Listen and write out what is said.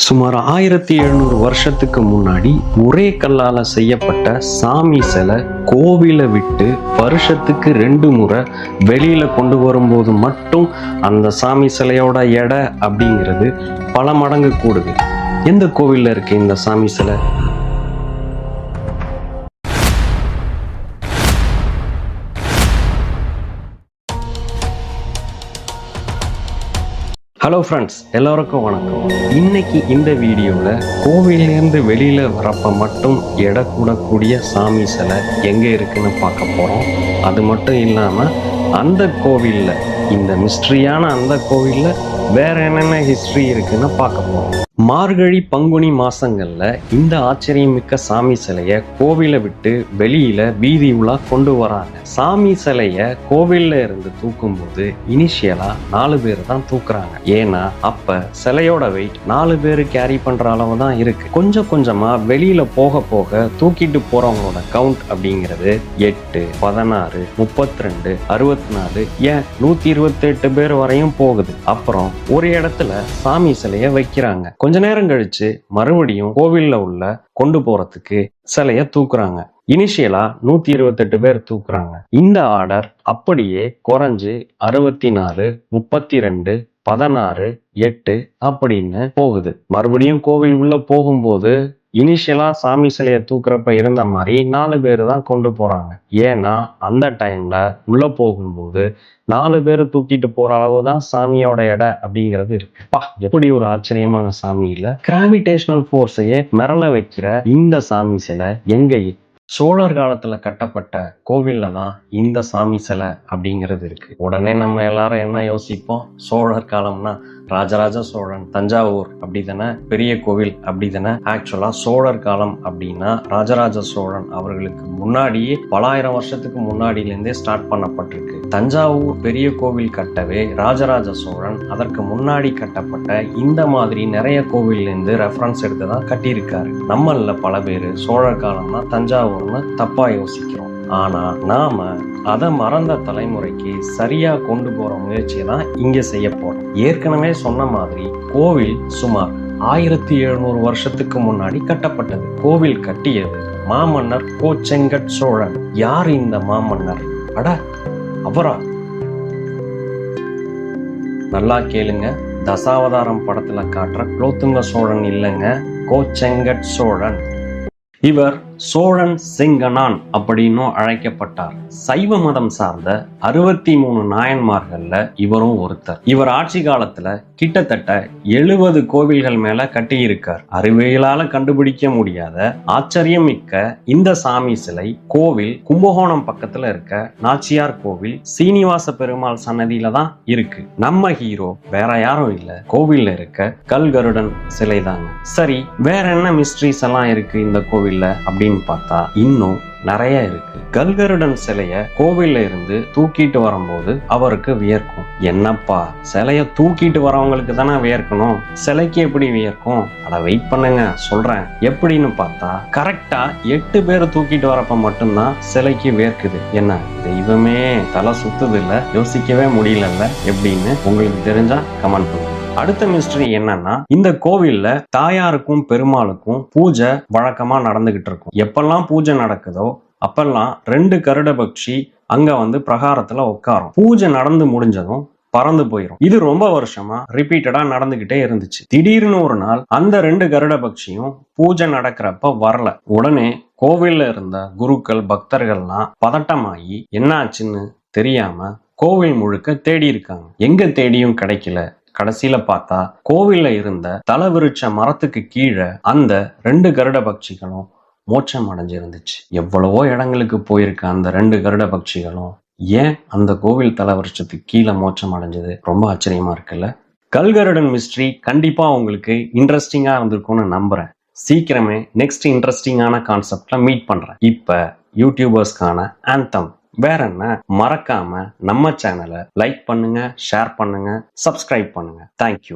சுமார் 1700 வருஷத்துக்கு முன்னாடி ஒரே கல்லால செய்யப்பட்ட சாமி சிலை கோவிலை விட்டு வருஷத்துக்கு 2 முறை வெளியில கொண்டு வரும்போது மட்டும் அந்த சாமி சிலையோட எடை அப்படிங்கிறது பல மடங்கு கூடுது. எந்த கோவில்ல இருக்கு இந்த சாமி சிலை? ஹலோ ஃப்ரெண்ட்ஸ், எல்லாருக்கும் வணக்கம். இன்னைக்கு இந்த வீடியோவில் கோவிலேருந்து வெளியில் வரப்ப மட்டும் எடை கூடக்கூடிய சாமி சிலை எங்கே இருக்குன்னு பார்க்க போகிறோம். அது மட்டும் இல்லாமல் அந்த கோவிலில், இந்த மிஸ்ட்ரியான அந்த கோவிலில் வேற என்னென்ன ஹிஸ்ட்ரி இருக்குன்னு பார்க்க போகிறோம். மார்கழி பங்குனி மாசங்கள்ல இந்த ஆச்சரியமிக்க சாமி சிலைய கோவிலை விட்டு வெளியில வீதி உலா கொண்டு வராங்க. சாமி சிலைய கோவில்ல இருந்து தூக்கும் போது இனிஷியலா 4 பேர் தான் தூக்குறாங்க. ஏன்னா அப்ப சிலையோட வெயிட் 4 பேரு கேரி பண்ற அளவு தான் இருக்கு. கொஞ்சம் கொஞ்சமா வெளியில போக போக தூக்கிட்டு போறவங்களோட கவுண்ட் அப்படிங்கிறது 8, 16, 32, 64, ஏன் 128 பேர் வரையும் போகுது. அப்புறம் ஒரு இடத்துல சாமி சிலைய வைக்கிறாங்க. கொஞ்ச நேரம் கழிச்சு மறுபடியும் கோவில்ல உள்ள கொண்டு போறதுக்கு சிலைய தூக்குறாங்க. இனிஷியலா 128 பேர் தூக்குறாங்க. இந்த ஆர்டர் அப்படியே குறைஞ்சு 64, 32, 16, 8 அப்படின்னு போகுது. மறுபடியும் கோவில் உள்ள போகும்போது இனிஷியலா சாமி சிலையை தூக்குறப்ப இருந்த மாதிரி 4 பேர் தான் கொண்டு போறாங்க. ஏன்னா அந்த டைம்ல உள்ள போகும்போது 4 பேர் தூக்கிட்டு போற அளவுதான் சாமியோட எடை அப்படிங்கிறது இருக்கு. எப்படி ஒரு ஆச்சரியமான சாமி இல்ல? கிராவிடேஷனல் போர்ஸையே மிரள வைக்கிற இந்த சாமி சிலை எங்க? சோழர் காலத்துல கட்டப்பட்ட கோவில்ல தான் இந்த சாமி சிலை அப்படிங்கிறது இருக்கு. உடனே நம்ம எல்லாரும் என்ன யோசிப்போம்? சோழர் காலம்னா ராஜராஜ சோழன், தஞ்சாவூர் அப்படிதானே, பெரிய கோவில் அப்படிதானே. ஆக்சுவலா சோழர் காலம் அப்படின்னா ராஜராஜ சோழன் அவர்களுக்கு முன்னாடியே பல ஆயிரம் வருஷத்துக்கு முன்னாடியிலேருந்தே ஸ்டார்ட் பண்ணப்பட்டிருக்கு. தஞ்சாவூர் பெரிய கோவில் கட்டவே ராஜராஜ சோழன் அதற்கு முன்னாடி கட்டப்பட்ட இந்த மாதிரி நிறைய கோவில்ல இருந்து ரெஃபரன்ஸ் எடுத்து தான் கட்டியிருக்காரு. நம்மள பல பேர் சோழர் காலம்னா தஞ்சாவூர்னு தப்பா யோசிக்கிறோம். ஆனா நாம அதை மறந்த தலைமுறைக்கு சரியா கொண்டு போற முயற்சியை தான் இங்க செய்ய போறோம். ஏற்கனவே சொன்ன மாதிரி கோவில் சுமார் 1700 வருஷத்துக்கு முன்னாடி கட்டப்பட்டது. கோவில் கட்டியது மாமன்னர் கோச்செங்கட் சோழன். யார் இந்த மாமன்னர்? அட அவரா? நல்லா கேளுங்க. தசாவதாரம் படத்துல காட்டுற குலோத்துங்க சோழன் இல்லைங்க, கோச்செங்கட் சோழன். இவர் சோழன் செங்கனான் அப்படின்னும் அழைக்கப்பட்டார். சைவ மதம் சார்ந்த 63 நாயன்மார்கள்ல இவரும் ஒருத்தர். இவர் ஆட்சி காலத்துல கிட்டத்தட்ட 70 கோவில்கள் மேல கட்டியிருக்கார். அறிவியலால கண்டுபிடிக்க முடியாத ஆச்சரியம் மிக்க இந்த சாமி சிலை கோவில் கும்பகோணம் பக்கத்துல இருக்க நாச்சியார் கோவில் சீனிவாச பெருமாள் சன்னதியில தான் இருக்கு. நம்ம ஹீரோ வேற யாரும் இல்ல, கோவில்ல இருக்க கல்கருடன் சிலை தாங்க. சரி, வேற என்ன மிஸ்ட்ரிஸ் எல்லாம் இருக்கு இந்த கோவில்ல அப்படின்னு பார்த்தா இன்னும் நிறைய இருக்கு. கல்கருடன் சிலைய கோவில்ல இருந்து தூக்கிட்டு வரும்போது அவருக்கு வியர்க்கும். என்னப்பா, சிலைய தூக்கிட்டு வரவங்களுக்கு தானே வியர்க்கணும், சிலைக்கு எப்படி வியர்க்கும்? அட வெயிட் பண்ணுங்க, சொல்றேன். எப்படின்னு பார்த்தா கரெக்டா 8 பேர் தூக்கிட்டு வரப்ப மட்டும்தான் சிலைக்கு வியர்க்குது. என்ன தெய்வமே, தலை சுத்துது இல்ல? யோசிக்கவே முடியல எப்படின்னு உங்களுக்கு தெரிஞ்சா கமெண்ட் பண்ணுங்க. அடுத்த மிஸ்ட்ரி என்னன்னா, இந்த கோவில்ல தாயாருக்கும் பெருமாளுக்கும் பூஜை வழக்கமா நடந்துகிட்டு இருக்கும். எப்பெல்லாம் பூஜை நடக்குதோ அப்பெல்லாம் 2 கருடபக்ஷி அங்க பிரகாரத்துல உட்காரும். பூஜை நடந்து முடிஞ்சதும் பறந்து போயிடும். இது ரொம்ப வருஷமா ரிப்பீட்டடா நடந்துகிட்டே இருந்துச்சு. திடீர்னு ஒரு நாள் அந்த 2 கருடபக்ஷியும் பூஜை நடக்கிறப்ப வரல. உடனே கோவில்ல இருந்த குருக்கள் பக்தர்கள்லாம் பதட்டமாகி என்ன ஆச்சுன்னு தெரியாம கோவில் முழுக்க தேடி இருக்காங்க. எங்க தேடியும் கிடைக்கல. கடைசியில பார்த்தா கோவில்ல இருந்த தலவிருட்ச மரத்துக்கு கீழே அந்த 2 கருட பட்சிகளும் மோட்சம் அடைஞ்சிருந்துச்சு. எவ்வளவோ இடங்களுக்கு போயிருக்க அந்த 2 கருட பட்சிகளும் ஏன் அந்த கோவில் தலவிருட்சத்துக்கு கீழே மோட்சம் அடைஞ்சது? ரொம்ப ஆச்சரியமா இருக்குல்ல? கல்கருடன் மிஸ்ட்ரி கண்டிப்பா உங்களுக்கு இன்ட்ரெஸ்டிங்கா இருந்திருக்கும்னு நம்புறேன். சீக்கிரமே நெக்ஸ்ட் இன்ட்ரெஸ்டிங்கான கான்செப்ட்ல மீட் பண்றேன். இப்ப யூடியூபர்ஸ்க்கான ஆந்தம் வேற என்ன, மறக்காம நம்ம சேனலை லைக் பண்ணுங்க, ஷேர் பண்ணுங்க, சப்ஸ்கிரைப் பண்ணுங்க. தேங்க்யூ.